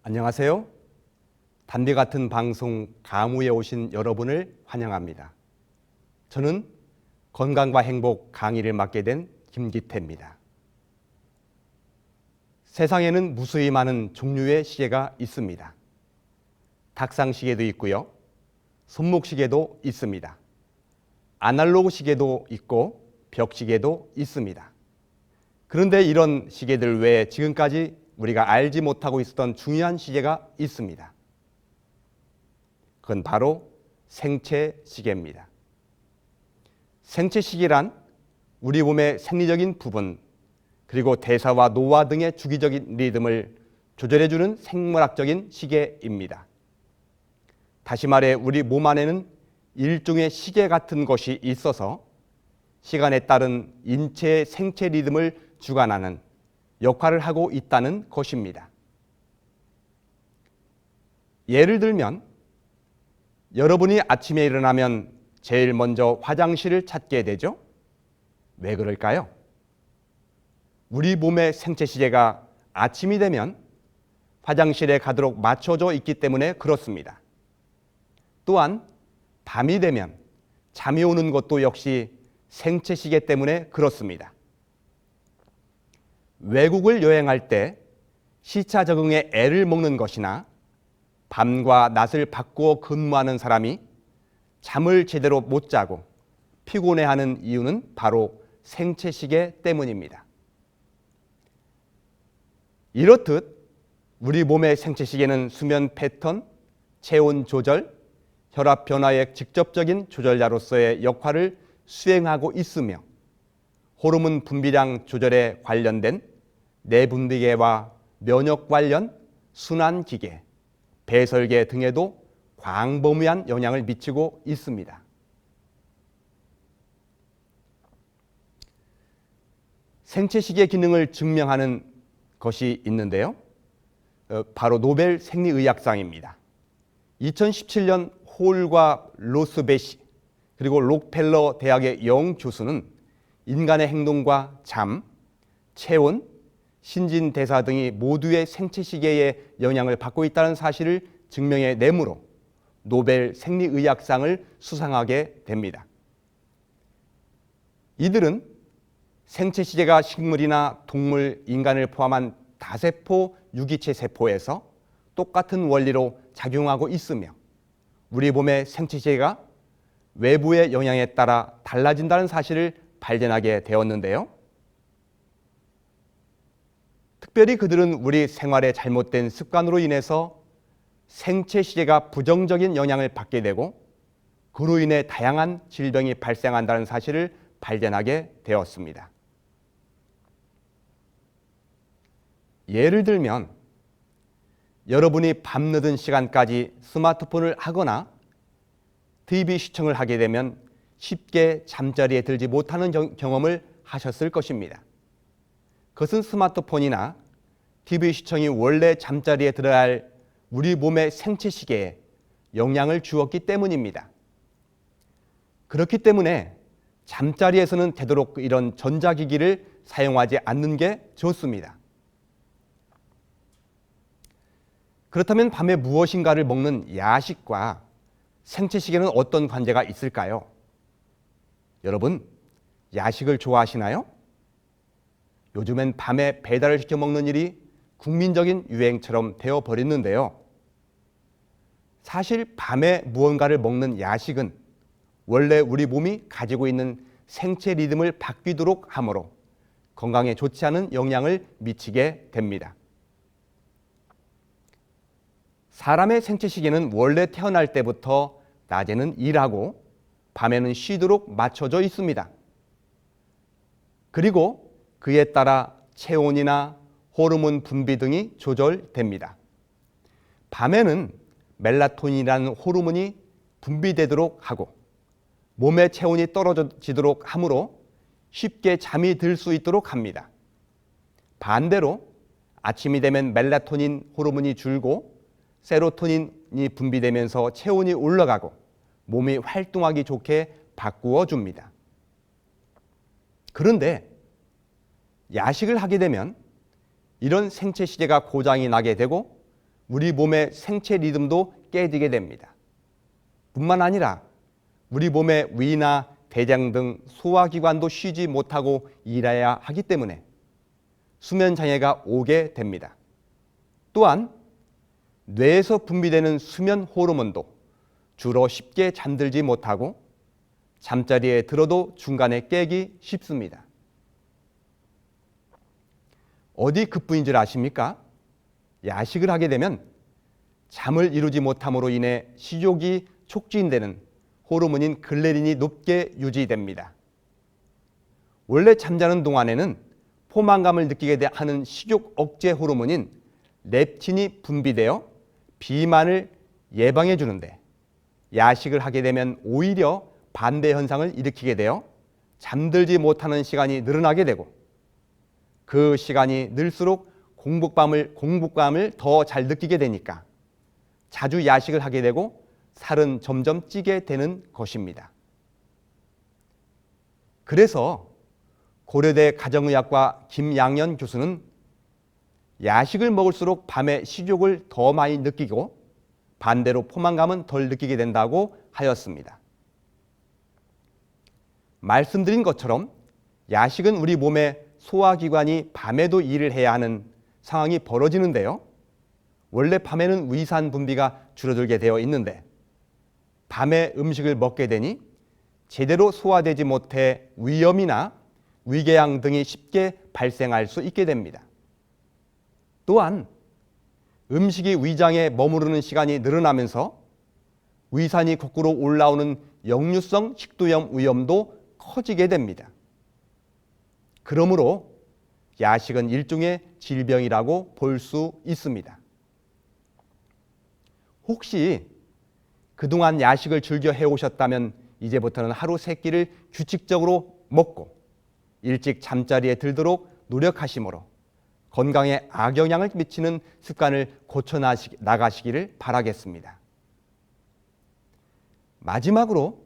안녕하세요. 담비 같은 방송 가무에 오신 여러분을 환영합니다. 저는 건강과 행복 강의를 맡게 된 김기태입니다. 세상에는 무수히 많은 종류의 시계가 있습니다. 탁상시계도 있고요. 손목시계도 있습니다. 아날로그 시계도 있고 벽시계도 있습니다. 그런데 이런 시계들 외에 지금까지 우리가 알지 못하고 있었던 중요한 시계가 있습니다. 그건 바로 생체시계입니다. 생체시계란 우리 몸의 생리적인 부분, 그리고 대사와 노화 등의 주기적인 리듬을 조절해주는 생물학적인 시계입니다. 다시 말해 우리 몸 안에는 일종의 시계 같은 것이 있어서 시간에 따른 인체의 생체 리듬을 주관하는 역할을 하고 있다는 것입니다. 예를 들면 여러분이 아침에 일어나면 제일 먼저 화장실을 찾게 되죠? 왜 그럴까요? 우리 몸의 생체 시계가 아침이 되면 화장실에 가도록 맞춰져 있기 때문에 그렇습니다. 또한 밤이 되면 잠이 오는 것도 역시 생체 시계 때문에 그렇습니다. 외국을 여행할 때 시차 적응에 애를 먹는 것이나 밤과 낮을 바꾸어 근무하는 사람이 잠을 제대로 못 자고 피곤해하는 이유는 바로 생체 시계 때문입니다. 이렇듯 우리 몸의 생체 시계는 수면 패턴, 체온 조절, 혈압 변화의 직접적인 조절자로서의 역할을 수행하고 있으며 호르몬 분비량 조절에 관련된 내분비계와 면역 관련 순환기계, 배설계 등에도 광범위한 영향을 미치고 있습니다. 생체시계 기능을 증명하는 것이 있는데요. 바로 노벨 생리의학상입니다. 2017년 홀과 로스베시 그리고 록펠러 대학의 영 교수는 인간의 행동과 잠, 체온, 신진대사 등이 모두의 생체시계에 영향을 받고 있다는 사실을 증명해 내므로 노벨 생리의학상을 수상하게 됩니다. 이들은 생체시계가 식물이나 동물, 인간을 포함한 다세포 유기체 세포에서 똑같은 원리로 작용하고 있으며 우리 몸의 생체시계가 외부의 영향에 따라 달라진다는 사실을 발견하게 되었는데요. 특별히 그들은 우리 생활의 잘못된 습관으로 인해서 생체시계가 부정적인 영향을 받게 되고 그로 인해 다양한 질병이 발생한다는 사실을 발견하게 되었습니다. 예를 들면 여러분이 밤늦은 시간까지 스마트폰을 하거나 TV 시청을 하게 되면 쉽게 잠자리에 들지 못하는 경험을 하셨을 것입니다. 그것은 스마트폰이나 TV 시청이 원래 잠자리에 들어야 할 우리 몸의 생체 시계에 영향을 주었기 때문입니다. 그렇기 때문에 잠자리에서는 되도록 이런 전자기기를 사용하지 않는 게 좋습니다. 그렇다면 밤에 무엇인가를 먹는 야식과 생체 시계는 어떤 관계가 있을까요? 여러분, 야식을 좋아하시나요? 요즘엔 밤에 배달을 시켜 먹는 일이 국민적인 유행처럼 되어버렸는데요. 사실 밤에 무언가를 먹는 야식은 원래 우리 몸이 가지고 있는 생체 리듬을 바뀌도록 하므로 건강에 좋지 않은 영향을 미치게 됩니다. 사람의 생체 시계는 원래 태어날 때부터 낮에는 일하고 밤에는 쉬도록 맞춰져 있습니다. 그리고 그에 따라 체온이나 호르몬 분비 등이 조절됩니다. 밤에는 멜라토닌이라는 호르몬이 분비되도록 하고 몸의 체온이 떨어지도록 하므로 쉽게 잠이 들 수 있도록 합니다. 반대로 아침이 되면 멜라토닌 호르몬이 줄고 세로토닌이 분비되면서 체온이 올라가고 몸이 활동하기 좋게 바꾸어 줍니다. 그런데 야식을 하게 되면 이런 생체 시계가 고장이 나게 되고 우리 몸의 생체 리듬도 깨지게 됩니다. 뿐만 아니라 우리 몸의 위나 대장 등 소화기관도 쉬지 못하고 일해야 하기 때문에 수면 장애가 오게 됩니다. 또한 뇌에서 분비되는 수면 호르몬도 주로 쉽게 잠들지 못하고 잠자리에 들어도 중간에 깨기 쉽습니다. 어디 그뿐인 줄 아십니까? 야식을 하게 되면 잠을 이루지 못함으로 인해 식욕이 촉진되는 호르몬인 글레린이 높게 유지됩니다. 원래 잠자는 동안에는 포만감을 느끼게 하는 식욕 억제 호르몬인 렙틴이 분비되어 비만을 예방해 주는데 야식을 하게 되면 오히려 반대 현상을 일으키게 되어 잠들지 못하는 시간이 늘어나게 되고 그 시간이 늘수록 공복감을 더 잘 느끼게 되니까 자주 야식을 하게 되고 살은 점점 찌게 되는 것입니다. 그래서 고려대 가정의학과 김양연 교수는 야식을 먹을수록 밤에 식욕을 더 많이 느끼고 반대로 포만감은 덜 느끼게 된다고 하였습니다. 말씀드린 것처럼 야식은 우리 몸의 소화기관이 밤에도 일을 해야 하는 상황이 벌어지는데요. 원래 밤에는 위산 분비가 줄어들게 되어 있는데 밤에 음식을 먹게 되니 제대로 소화되지 못해 위염이나 위궤양 등이 쉽게 발생할 수 있게 됩니다. 또한 음식이 위장에 머무르는 시간이 늘어나면서 위산이 거꾸로 올라오는 역류성 식도염 위험도 커지게 됩니다. 그러므로 야식은 일종의 질병이라고 볼 수 있습니다. 혹시 그동안 야식을 즐겨 해오셨다면 이제부터는 하루 3끼를 규칙적으로 먹고 일찍 잠자리에 들도록 노력하시므로 건강에 악영향을 미치는 습관을 고쳐나가시기를 바라겠습니다. 마지막으로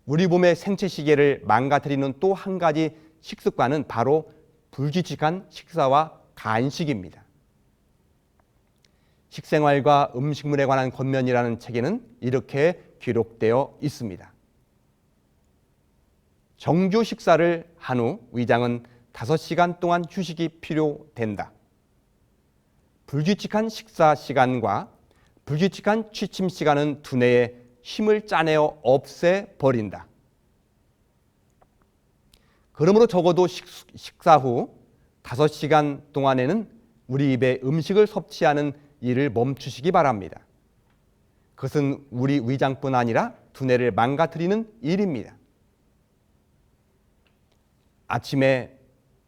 우리 몸의 생체 시계를 망가뜨리는 또 한 가지 식습관은 바로 불규칙한 식사와 간식입니다. 식생활과 음식물에 관한 권면이라는 책에는 이렇게 기록되어 있습니다. 정주 식사를 한 후 위장은 5시간 동안 휴식이 필요된다. 불규칙한 식사 시간과 불규칙한 취침 시간은 두뇌에 힘을 짜내어 없애버린다. 그러므로 적어도 식사 후 5시간 동안에는 우리 입에 음식을 섭취하는 일을 멈추시기 바랍니다. 그것은 우리 위장뿐 아니라 두뇌를 망가뜨리는 일입니다. 아침에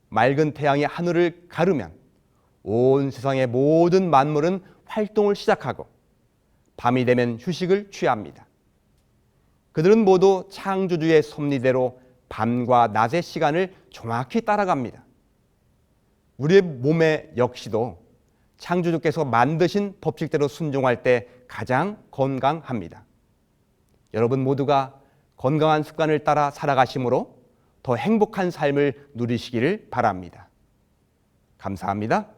맑은 태양이 하늘을 가르면 온 세상의 모든 만물은 활동을 시작하고 밤이 되면 휴식을 취합니다. 그들은 모두 창조주의 섭리대로 밤과 낮의 시간을 정확히 따라갑니다. 우리의 몸에 역시도 창조주께서 만드신 법칙대로 순종할 때 가장 건강합니다. 여러분 모두가 건강한 습관을 따라 살아가심으로 더 행복한 삶을 누리시기를 바랍니다. 감사합니다.